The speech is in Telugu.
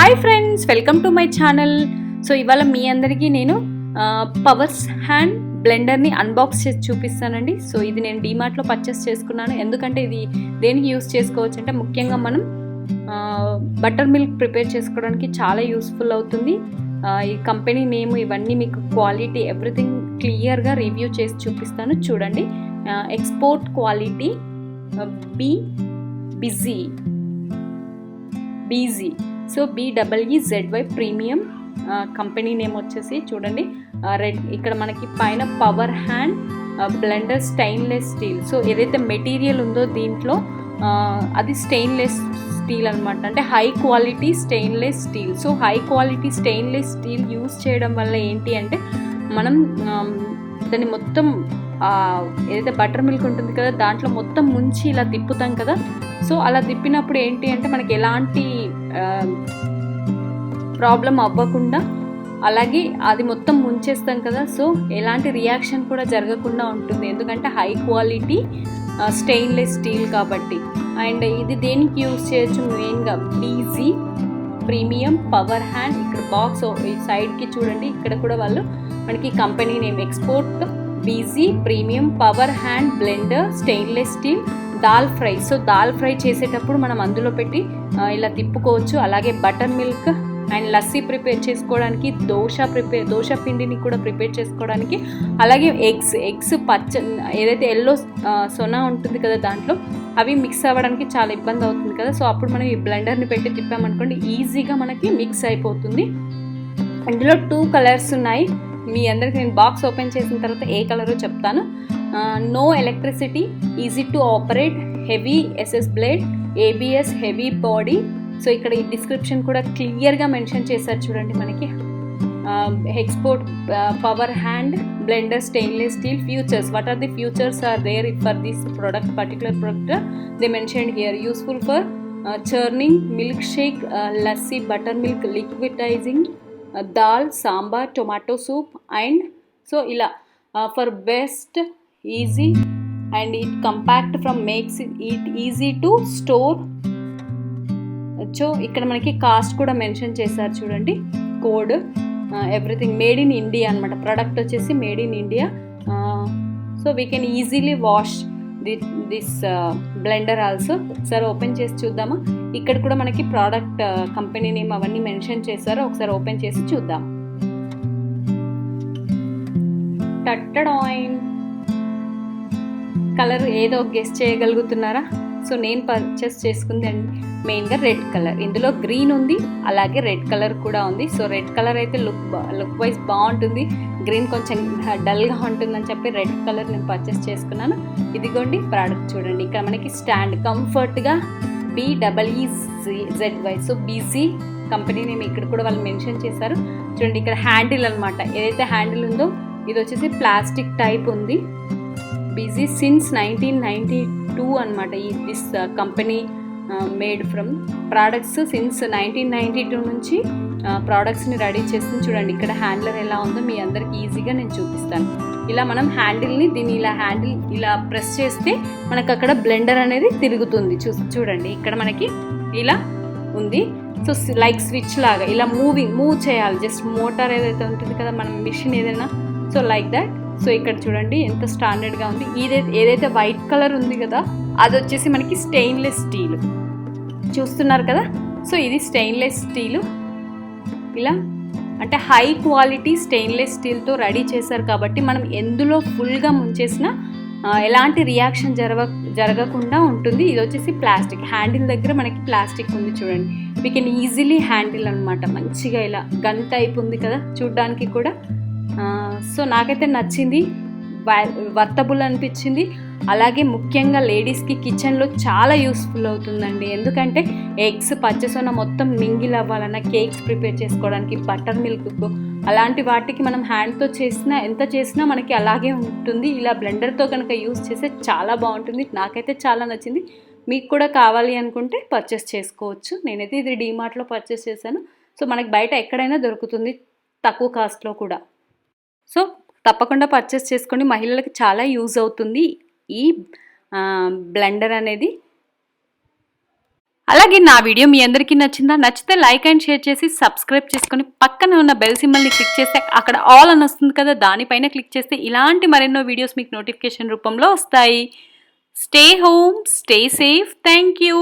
Hi friends, welcome to my channel. So ఇవాళ మీ అందరికీ నేను పవర్స్ హ్యాండ్ బ్లెండర్ని అన్బాక్స్ చేసి చూపిస్తానండి. సో ఇది నేను డీమార్ట్లో పర్చేస్ చేసుకున్నాను. ఎందుకంటే ఇది దేనికి యూస్ చేసుకోవచ్చు అంటే ముఖ్యంగా మనం బటర్ మిల్క్ ప్రిపేర్ చేసుకోవడానికి చాలా యూస్ఫుల్ అవుతుంది. ఈ కంపెనీ నేమ్ ఇవన్నీ మీకు క్వాలిటీ ఎవ్రీథింగ్ క్లియర్గా రివ్యూ చేసి చూపిస్తాను. చూడండి, export quality Beezy. So BEEZY premium company name వచ్చేసి చూడండి రెడ్. ఇక్కడ మనకి పైన power hand blender stainless steel. So ఏదైతే మెటీరియల్ ఉందో దీంట్లో అది స్టెయిన్లెస్ స్టీల్ అనమాట, అంటే high quality stainless steel. So high quality stainless steel use చేయడం వల్ల ఏంటి అంటే మనం దాన్ని మొత్తం ఏదైతే బటర్ మిల్క్ ఉంటుంది కదా దాంట్లో మొత్తం ముంచి ఇలా తిప్పుతాం కదా. సో అలా తిప్పినప్పుడు ఏంటి అంటే మనకి ఎలాంటి ప్రాబ్లం అవ్వకుండా, అలాగే అది మొత్తం ముంచేస్తాం కదా, సో ఎలాంటి రియాక్షన్ కూడా జరగకుండా ఉంటుంది. ఎందుకంటే హై క్వాలిటీ స్టెయిన్లెస్ స్టీల్ కాబట్టి. అండ్ ఇది దేనికి యూజ్ చేయొచ్చు మెయిన్గా బీజీ ప్రీమియం పవర్ హ్యాండ్. ఇక్కడ బాక్స్ ఈ సైడ్కి చూడండి, ఇక్కడ కూడా వాళ్ళు మనకి company name export Beezy premium power hand blender stainless steel dal fry. So dal fry చేసేటప్పుడు మనం అందులో పెట్టి ఇలా తిప్పుకోవచ్చు. అలాగే butter milk and lassi prepare చేసుకోవడానికి, దోశ పిండిని కూడా ప్రిపేర్ చేసుకోవడానికి, అలాగే ఎగ్స్ పచ్చ ఏదైతే ఎల్లో సొనా ఉంటుంది కదా దాంట్లో అవి మిక్స్ అవ్వడానికి చాలా ఇబ్బంది అవుతుంది కదా. సో అప్పుడు మనం ఈ బ్లెండర్ని పెట్టి తిప్పామనుకోండి ఈజీగా మనకి మిక్స్ అయిపోతుంది. ఇందులో 2 కలర్స్ ఉన్నాయి. మీ అందరికి నేను బాక్స్ ఓపెన్ చేసిన తర్వాత ఏ కలరో చెప్తాను. No electricity, easy to operate, heavy SS blade, ABS heavy body. So ఇక్కడ ఈ డిస్క్రిప్షన్ కూడా క్లియర్గా మెన్షన్ చేశారు చూడండి మనకి. Export power hand blender stainless steel features. What are the features are there for this particular product they mentioned here. Useful for churning milkshake, lassi, buttermilk, liquidizing, dal, sambar, tomato soup, and so ila for best, easy, and it compact from makes it easy to store. So ఇక్కడ మనకి కాస్ట్ కూడా మెన్షన్ చేశారు చూడండి, code everything made in India అనమాట. ప్రోడక్ట్ వచ్చేసి made in India. So we can easily wash this blender also. ఒకసారి ఓపెన్ చేసి చూద్దామా. ఇక్కడ కూడా మనకి ప్రోడక్ట్ కంపెనీ నేమ్ అవన్నీ మెన్షన్ చేశారు. ఒకసారి ఓపెన్ చేసి చూద్దాం. టట్టడాయిన్ కలర్ ఏదో గెస్ చేయగలుగుతున్నారా? సో నేను పర్చేస్ చేసుకుంది మెయిన్గా రెడ్ కలర్. ఇందులో గ్రీన్ ఉంది, అలాగే రెడ్ కలర్ కూడా ఉంది. సో రెడ్ కలర్ అయితే లుక్ వైజ్ బాగుంటుంది, గ్రీన్ కొంచెం డల్గా ఉంటుందని చెప్పి రెడ్ కలర్ నేను పర్చేస్ చేసుకున్నాను. ఇదిగోండి ప్రోడక్ట్ చూడండి. ఇక్కడ మనకి స్టాండ్ కంఫర్ట్గా BEEZY. So Beezy company name ఇక్కడ కూడా వాళ్ళు మెన్షన్ చేశారు చూడండి. ఇక్కడ హ్యాండిల్ అనమాట, ఏదైతే హ్యాండిల్ ఉందో ఇది వచ్చేసి ప్లాస్టిక్ టైప్ ఉంది. బీజీ సిన్స్ 1992 అనమాట. This company made from products since 1992 నుంచి ప్రోడక్ట్స్ని రెడీ చేస్తుంది. చూడండి ఇక్కడ హ్యాండిలర్ ఎలా ఉందో మీ అందరికి ఈజీగా నేను చూపిస్తాను. ఇలా మనం హ్యాండిల్ని హ్యాండిల్ ఇలా ప్రెస్ చేస్తే మనకు అక్కడ బ్లెండర్ అనేది తిరుగుతుంది. చూడండి ఇక్కడ మనకి ఇలా ఉంది. సో లైక్ స్విచ్ లాగా ఇలా మూవ్ చేయాలి. జస్ట్ మోటార్ ఏదైతే ఉంటుంది కదా మనం మిషన్ ఏదైనా, సో లైక్ దట్. సో ఇక్కడ చూడండి ఎంత స్టాండర్డ్గా ఉంది. ఏదైతే వైట్ కలర్ ఉంది కదా అది వచ్చేసి మనకి స్టెయిన్లెస్ స్టీల్ చూస్తున్నారు కదా. సో ఇది స్టెయిన్లెస్ స్టీలు, ఇలా అంటే హై క్వాలిటీ స్టెయిన్లెస్ స్టీల్తో రెడీ చేశారు కాబట్టి మనం ఎందులో ఫుల్గా ముంచేసినా ఎలాంటి రియాక్షన్ జరగకుండా ఉంటుంది. ఇది వచ్చేసి ప్లాస్టిక్ హ్యాండిల్ దగ్గర మనకి ప్లాస్టిక్ ఉంది చూడండి. వీ కెన్ ఈజీలీ హ్యాండిల్ అనమాట. మంచిగా ఇలా గన్ టైప్ ఉంది కదా చూడడానికి కూడా. సో నాకైతే నచ్చింది, వర్తబుల్ అనిపించింది. అలాగే ముఖ్యంగా లేడీస్కి కిచెన్లో చాలా యూస్ఫుల్ అవుతుందండి. ఎందుకంటే ఎగ్స్ పచ్చసొన మొత్తం మింగిల్ అవ్వాలన్నా, కేక్స్ ప్రిపేర్ చేసుకోవడానికి, బటర్ మిల్క్ అలాంటి వాటికి మనం హ్యాండ్తో ఎంత చేసినా మనకి అలాగే ఉంటుంది. ఇలా బ్లెండర్తో కనుక యూస్ చేస్తే చాలా బాగుంటుంది. నాకైతే చాలా నచ్చింది. మీకు కూడా కావాలి అనుకుంటే పర్చేస్ చేసుకోవచ్చు. నేనైతే ఇది డీమార్ట్లో పర్చేస్ చేశాను. సో మనకి బయట ఎక్కడైనా దొరుకుతుంది తక్కువ కాస్ట్లో కూడా. సో తప్పకుండా పర్చేస్ చేసుకోండి, మహిళలకు చాలా యూజ్ అవుతుంది ఈ బ్లెండర్ అనేది. అలాగే నా వీడియో మీ అందరికీ నచ్చిందా? నచ్చితే లైక్ అండ్ షేర్ చేసి సబ్స్క్రైబ్ చేసుకొని పక్కన ఉన్న బెల్ సింబల్ని క్లిక్ చేస్తే అక్కడ ఆల్ అని వస్తుంది కదా, దానిపైన క్లిక్ చేస్తే ఇలాంటి మరెన్నో వీడియోస్ మీకు నోటిఫికేషన్ రూపంలో వస్తాయి. Stay home, stay safe. Thank you.